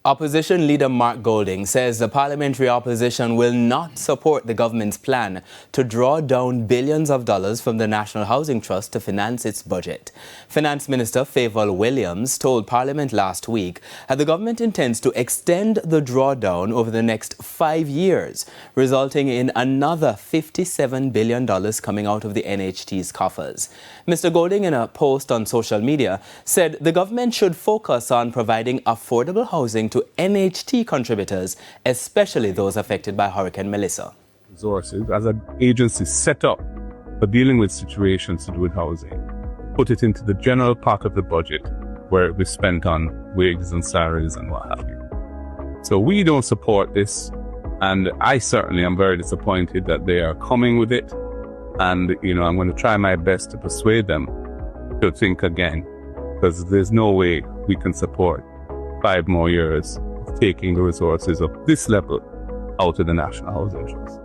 Opposition leader Mark Golding says the parliamentary opposition will not support the government's plan to draw down billions of dollars from the National Housing Trust to finance its budget. Finance Minister Favour Williams told Parliament last week that the government intends to extend the drawdown over the next 5 years, resulting in another $57 billion coming out of the NHT's coffers. Mr. Golding, in a post on social media, said the government should focus on providing affordable housing to NHT contributors, especially those affected by Hurricane Melissa. Resources as an agency set up for dealing with situations to do with housing, put it into the general part of the budget where it was spent on wages and salaries and what have you. So we don't support this, and I certainly am very disappointed that they are coming with it. And, I'm going to try my best to persuade them to think again, because there's no way we can support 5 more years of taking the resources of this level out of the National Housing Trust.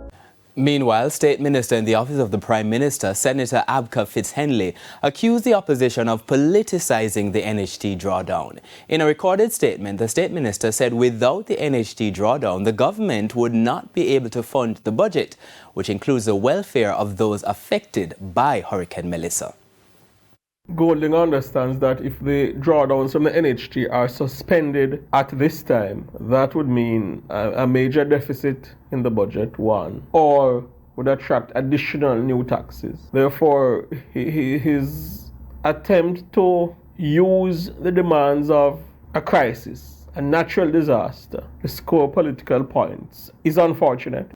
Meanwhile, State Minister in the Office of the Prime Minister, Senator Abka Fitzhenley, accused the opposition of politicizing the NHT drawdown. In a recorded statement, the State Minister said without the NHT drawdown, the government would not be able to fund the budget, which includes the welfare of those affected by Hurricane Melissa. Golding understands that if the drawdowns from the NHT are suspended at this time, that would mean a major deficit in the budget, one, or would attract additional new taxes. Therefore, his attempt to use the demands of a crisis, a natural disaster, to score political points is unfortunate.